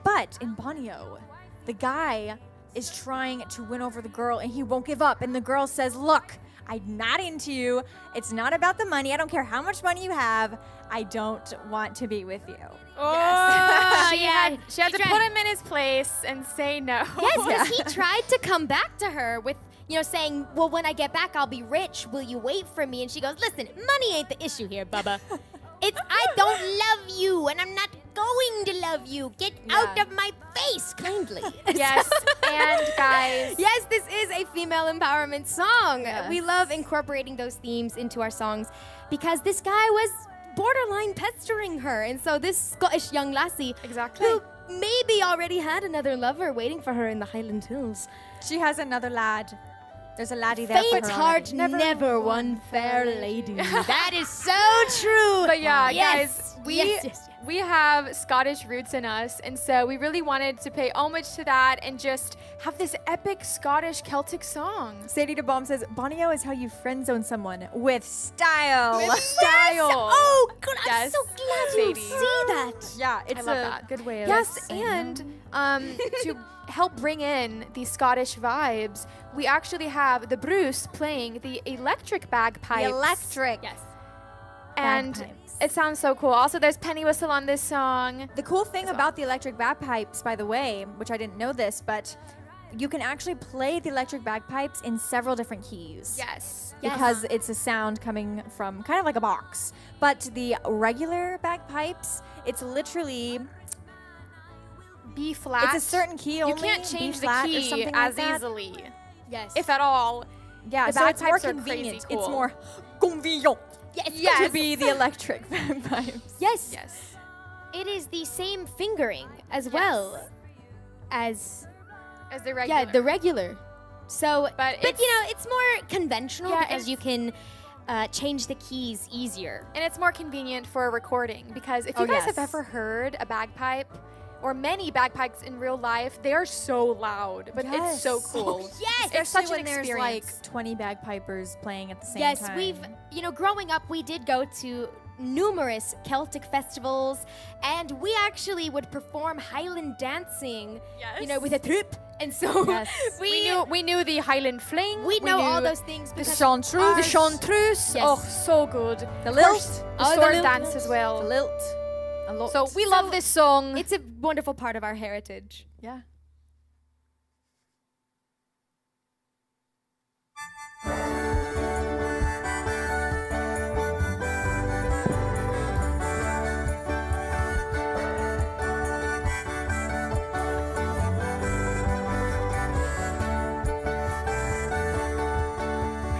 But in Bonnie-O, the guy is trying to win over the girl, and he won't give up. And the girl says, look, I'm not into you. It's not about the money. I don't care how much money you have. I don't want to be with you. Oh, She had to tried. put him in his place and say no. Yes, because he tried to come back to her with, saying, well, when I get back, I'll be rich. Will you wait for me? And she goes, listen, money ain't the issue here, Bubba. It's I don't love you, and I'm not going to love you. Get out Yeah. of my face, kindly. Yes, and guys. Yes, this is a female empowerment song. Yes. We love incorporating those themes into our songs because this guy was borderline pestering her. And so this Scottish young lassie, Exactly. who maybe already had another lover waiting for her in the Highland Hills. She has another lad. There's a laddie there for Faint her heart already. never won fair lady. That is so true. But yeah, Yes. guys, Yes. we have Scottish roots in us, and so we really wanted to pay homage to that and just have this epic Scottish Celtic song. Sadie DeBalm says, Bonnie-O is how you friend zone someone with style. With style. Oh, good. I'm Yes, so glad Sadie. you see that. Yeah, it's I love a that. good way of Yes, saying and to help bring in the Scottish vibes, we actually have the Bruce playing the electric bagpipes. the electric. Yes. And bagpipes. it sounds so cool. Also, there's penny whistle on this song. The cool thing about the electric bagpipes, by the way, which I didn't know this, but you can actually play the electric bagpipes in several different keys. Yes. Because it's a sound coming from kind of like a box. But the regular bagpipes, it's literally, B flat. it's a certain key You only. can't B change the flat or key something as like that. easily, Yes. if at all. Yeah, The so it's more bagpipes are convenient. crazy It's cool. more convenient yes. to be the electric bagpipes. Yes. Yes. It is the same fingering as well as As the regular. the regular. So, But but it's- it's more conventional Yeah, because it's- you can change the keys easier. And it's more convenient for recording because if Oh, you guys have yes. ever heard a bagpipe or many bagpipes in real life, they are so loud, but it's so Yes. cool. Yes. It's such Especially an when there's experience. like 20 bagpipers playing at the same Yes, time. we've, growing up, we did go to numerous Celtic festivals, and we actually would perform Highland dancing, with a troupe. And so Yes. we knew the Highland Fling. we know all knew those things the because chanteuse. The ours- chanteuse. Yes. Oh, so good. The Of lilt. course, the Oh, the sword lilt. dance as well. The lilt. A lot. So we love this song. it's a wonderful part of our heritage. yeah.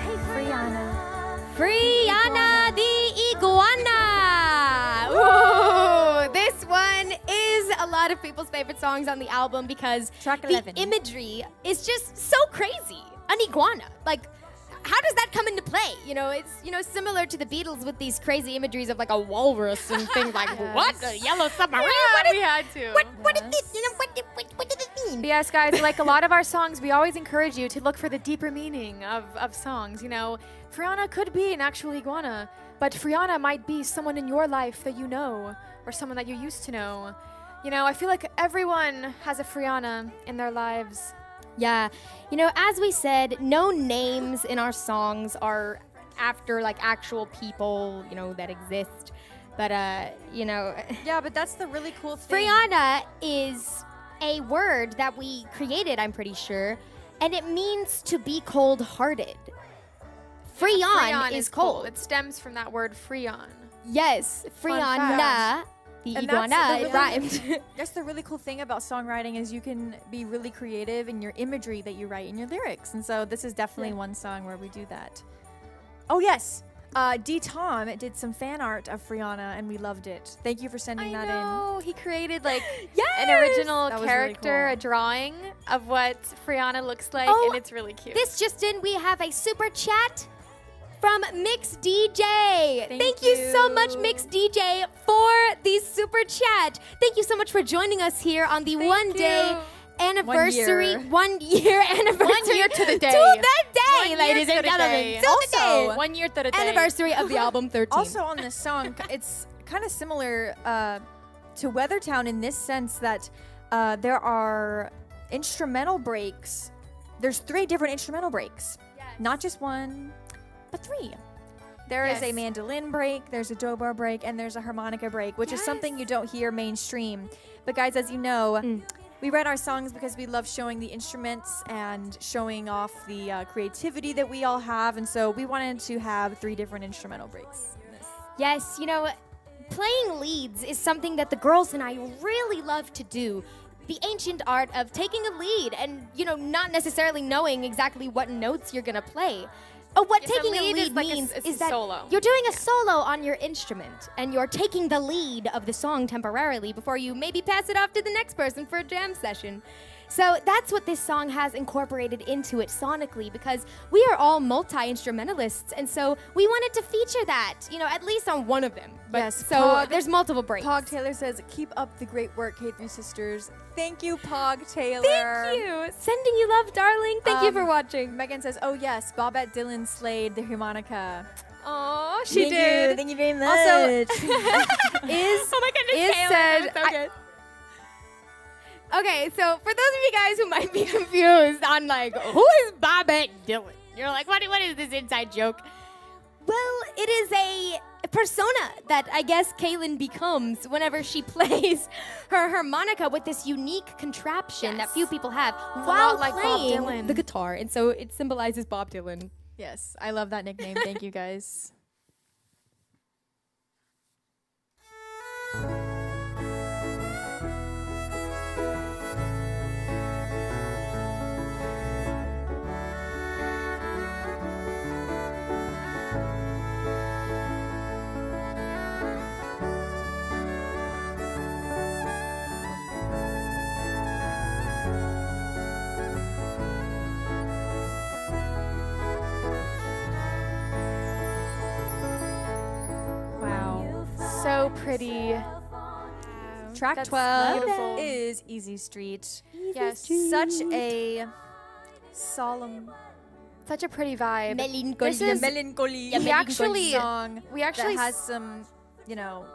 Hey, Brianna the Iguana! Ooh, this one is a lot of people's favorite songs on the album because Track the 11. imagery is just so crazy. An iguana. Like, how does that come into play? It's similar to the Beatles with these crazy imageries of like a walrus and things like, what? A yellow submarine? Yeah, we had to. What is this? What did it mean? But yes, guys, like a lot of our songs, we always encourage you to look for the deeper meaning of songs. Frianna could be an actual iguana, but Frianna might be someone in your life that you know, or someone that you used to know. I feel like everyone has a Frianna in their lives. Yeah. As we said, no names in our songs are after like actual people, that exist. But, Yeah, but that's the really cool thing. Brianna is a word that we created, I'm pretty sure, and it means to be cold-hearted. Freon is cold. It stems from that word freon. Yes, Frianna, fact. the And iguana, that's the it rhymed. That's the really cool thing about songwriting is you can be really creative in your imagery that you write in your lyrics. And so this is definitely one song where we do that. Oh, yes. D. Tom did some fan art of Frianna, and we loved it. Thank you for sending that in. He created like Yes! an original That was really character, cool. a drawing of what Frianna looks like, Oh, and it's really cute. This just in, we have a super chat from Mix DJ. Thank you so you. much, Mix DJ, for the super chat. Thank you so much for joining us here on the one-day anniversary, 1 year anniversary. 1 year to the day. To the day, 1 year ladies to and the gentlemen. day. To the day. 1 year to the day. Anniversary of the album 13. Also on this song, it's kind of similar to Weathertown in this sense that there are instrumental breaks. There's 3 different instrumental breaks. Not just one, but 3. There is a Yes. mandolin break, there's a dobro break, and there's a harmonica break, which is something you don't hear mainstream. But guys, as you know, we write our songs because we love showing the instruments and showing off the creativity that we all have. And so we wanted to have 3 different instrumental breaks in this. Yes, playing leads is something that the girls and I really love to do. The ancient art of taking a lead and, not necessarily knowing exactly what notes you're going to play. What Yes, a taking a lead is lead like a means s- it's is a that solo. you're doing a solo on your instrument and you're taking the lead of the song temporarily before you maybe pass it off to the next person for a jam session. So that's what this song has incorporated into it sonically because we are all multi-instrumentalists and so we wanted to feature that, at least on one of them. But Yes, so Pog- there's multiple breaks. Pog Taylor says, keep up the great work, K3 Sisters. Thank you, Pog Taylor. Thank you. Sending you love, darling. Thank you for watching. Megan says, oh yes, Bobette Dylan slayed the harmonica. Aw, she Thank did. You. Thank you very much. Also, Oh my goodness, Is Taylor, said- that was so good. Okay, so for those of you guys who might be confused on who is Bobette Dylan? You're like, what is this inside joke? Well, it is a persona that I guess Kaylin becomes whenever she plays her harmonica with this unique contraption that few people have while lot like Bob playing Dylan. the guitar, and so it symbolizes Bob Dylan. Yes, I love that nickname. Thank you, guys. So pretty. Track That's 12 beautiful. is Easy Street. Yes. Such a solemn, Such a pretty vibe. Melancholy. This is melancholy we actually song that s- has some,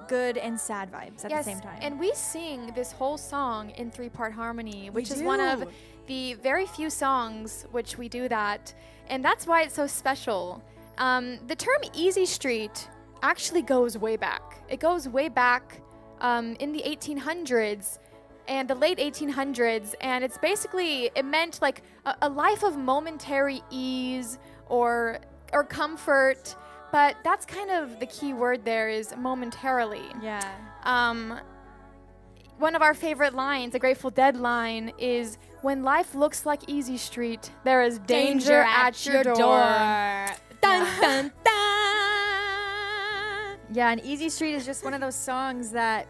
good and sad vibes at the same time. And we sing this whole song in 3-part harmony, which is do. one of the very few songs which we do that. And that's why it's so special. The term Easy Street actually goes way back. It goes way back in the 1800s and the late 1800s. And it's basically, it meant like a life of momentary ease or comfort. But that's kind of the key word there is momentarily. yeah. One of our favorite lines, a Grateful Dead line, is when life looks like Easy Street, there is danger at your door. Dun, dun, dun. Yeah, and Easy Street is just one of those songs that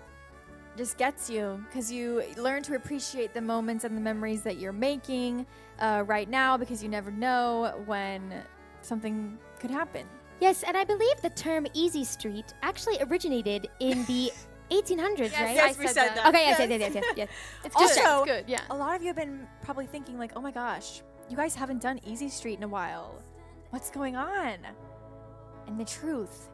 just gets you because you learn to appreciate the moments and the memories that you're making right now because you never know when something could happen. Yes, and I believe the term Easy Street actually originated in the 1800s, right? yes, we said that. Okay, yes. It's good. Also, it's good, yeah. A lot of you have been probably thinking like, oh my gosh, you guys haven't done Easy Street in a while. What's going on? And the truth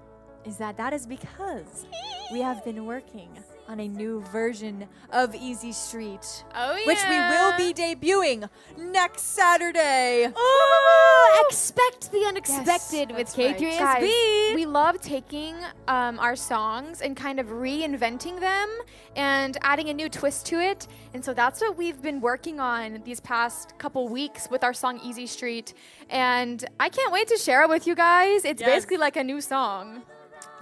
is that is because we have been working on a new version of Easy Street, Oh, yeah. which we will be debuting next Saturday. Oh, expect the unexpected with that's right. K3SB. Guys, we love taking our songs and kind of reinventing them and adding a new twist to it. And so that's what we've been working on these past couple weeks with our song Easy Street. And I can't wait to share it with you guys. It's basically like a new song.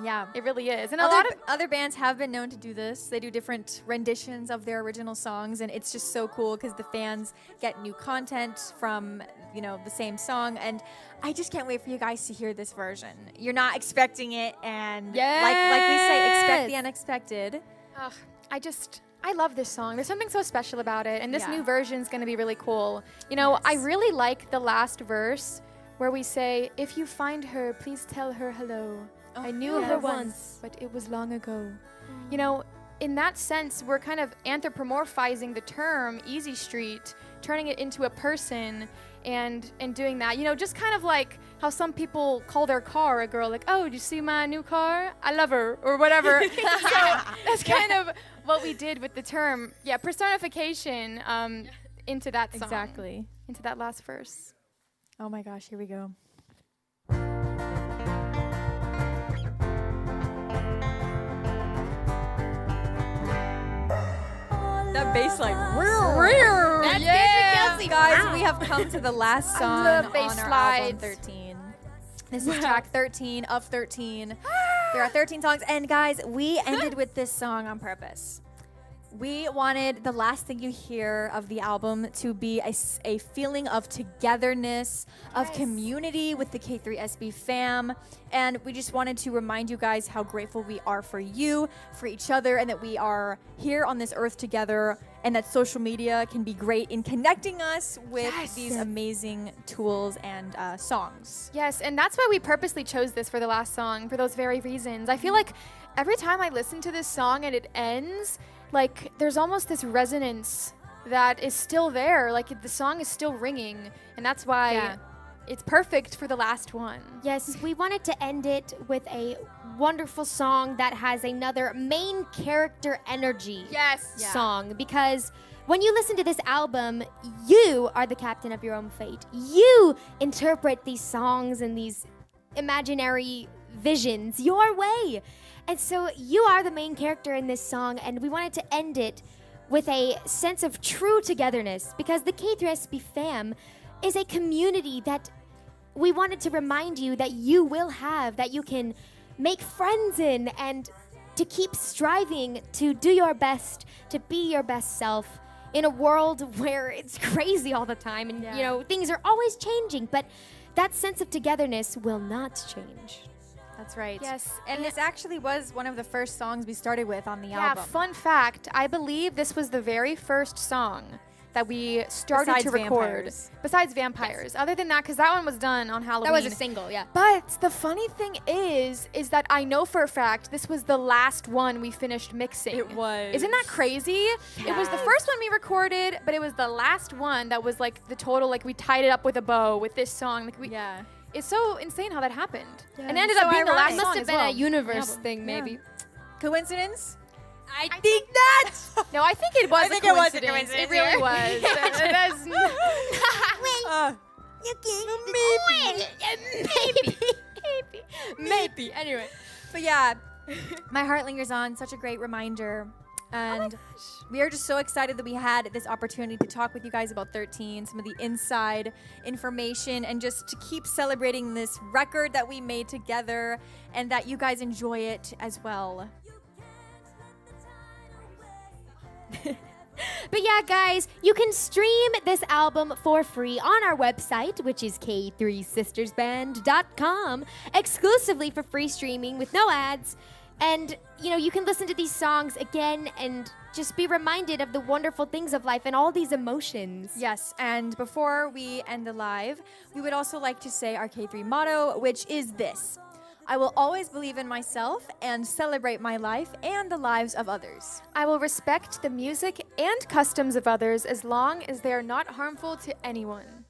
Yeah. It really is. And a lot of Other bands have been known to do this. They do different renditions of their original songs, and it's just so cool because the fans get new content from, the same song. And I just can't wait for you guys to hear this version. You're not expecting it, and like we say, expect the Yes. unexpected. Ugh, I love this song. There's something so special about it, and this Yeah. new version is going to be really cool. I really like the last verse where we say, "If you find her, please tell her hello. I knew her yes. once, but it was long ago." In that sense, we're kind of anthropomorphizing the term Easy Street, turning it into a person, and doing that. Just kind of like how some people call their car a girl, like, "Oh, did you see my new car? I love her," or whatever. So that's kind of what we did with the term, personification into that song. Exactly. Into that last verse. Oh my gosh, here we go. That bass line. That's Yeah. Kelsey. Guys, we have come to the last song love on bass our album slides. 13. This is track 13 of 13. There are 13 songs. And guys, we ended with this song on purpose. We wanted the last thing you hear of the album to be a feeling of togetherness, of community with the K3SB fam. And we just wanted to remind you guys how grateful we are for you, for each other, and that we are here on this earth together, and that social media can be great in connecting us with these amazing tools and songs. Yes, and that's why we purposely chose this for the last song, for those very reasons. I feel like every time I listen to this song and it ends, like there's almost this resonance that is still there. Like the song is still ringing, and that's why it's perfect for the last one. Yes, we wanted to end it with a wonderful song that has another main character energy song, because when you listen to this album, you are the captain of your own fate. You interpret these songs and these imaginary visions your way. And so you are the main character in this song, and we wanted to end it with a sense of true togetherness, because the K3SB fam is a community that we wanted to remind you that you will have, that you can make friends in, and to keep striving to do your best, to be your best self in a world where it's crazy all the time, and things are always changing, but that sense of togetherness will not change. That's right. Yes, And this actually was one of the first songs we started with on the Yeah, album. fun fact, I believe this was the very first song that we started Besides to record. vampires. Besides vampires. Other than that, because that one was done on Halloween. That was a single, yeah. But the funny thing is that I know for a fact this was the last one we finished mixing. It was. Isn't that crazy? It was the first one we recorded, but it was the last one that was like the total, like we tied it up with a bow with this song. Like we, Yeah. It's so insane how that happened. Yeah. And it ended So up being the last ironic. song Must have as been well. a universe Yeah. thing, maybe. Coincidence? I think that. No, I think it was I think a it was a coincidence. coincidence, It really yeah. was. That's- Maybe. Anyway. But yeah, my heart lingers on. Such a great reminder. And we are just so excited that we had this opportunity to talk with you guys about 13, some of the inside information, and just to keep celebrating this record that we made together and that you guys enjoy it as well. But yeah, guys, you can stream this album for free on our website, which is k3sistersband.com, exclusively for free streaming with no ads. And, you know, you can listen to these songs again and just be reminded of the wonderful things of life and all these emotions. Yes, and before we end the live, we would also like to say our K3 motto, which is this: I will always believe in myself and celebrate my life and the lives of others. I will respect the music and customs of others as long as they are not harmful to anyone.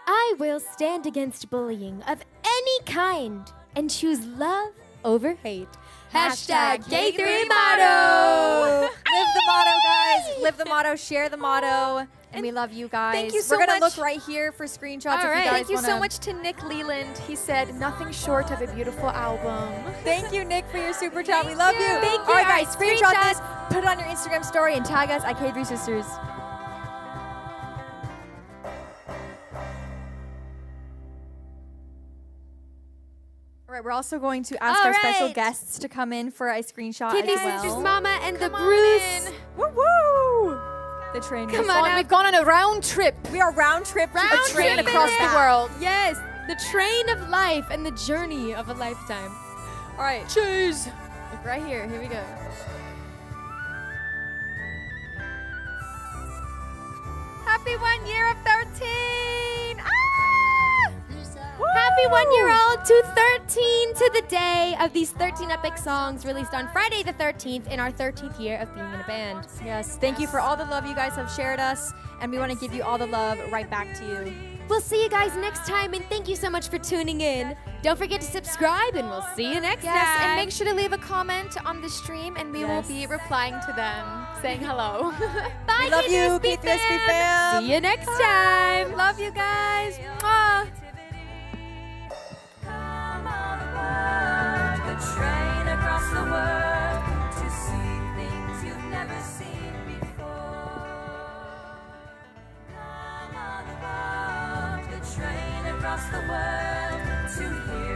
I will stand against bullying of any kind and choose love over hate. Hashtag K3 motto. Live the motto, guys. Live the motto. Share the motto. And we love you guys. thank you so We're gonna much. look right here for screenshots. All if right. you guys Thank you so wanna- much to Nick Leland. He said, nothing short of a beautiful album. Thank you, Nick, for your super chat. We love you. Thank you. All right, guys. All right, Screenshot screenshot. this. Put it on your Instagram story and tag us at K3 Sisters. All right, we're also going to ask All our special right. guests to come in for a screenshot K3 as Sisters well. Mama and the Come on Bruce. in. Woo woo! The train. Come is- on out. We've gone on a round trip. We are round trip Round a trip train across the back. world. Yes, the train of life and the journey of a lifetime. All right, choose. Look right here. Here we go. Happy 1 year of 13. Happy 1 year old to 13 to the day of these 13 epic songs released on Friday the 13th in our 13th year of being in a band. Yes, thank you for all the love you guys have shared us, and we want to give you all the love right back to you. We'll see you guys next time, and thank you so much for tuning in. Don't forget to subscribe, and we'll see you next Yes, time. and make sure to leave a comment on the stream, and we will Yes. be replying to them, saying hello. Bye, We love you, K3SB K3SB fam. fam. See you next time. Love you guys. Mwah. Come on aboard the train across the world to see things you've never seen before. Come on aboard the train across the world to hear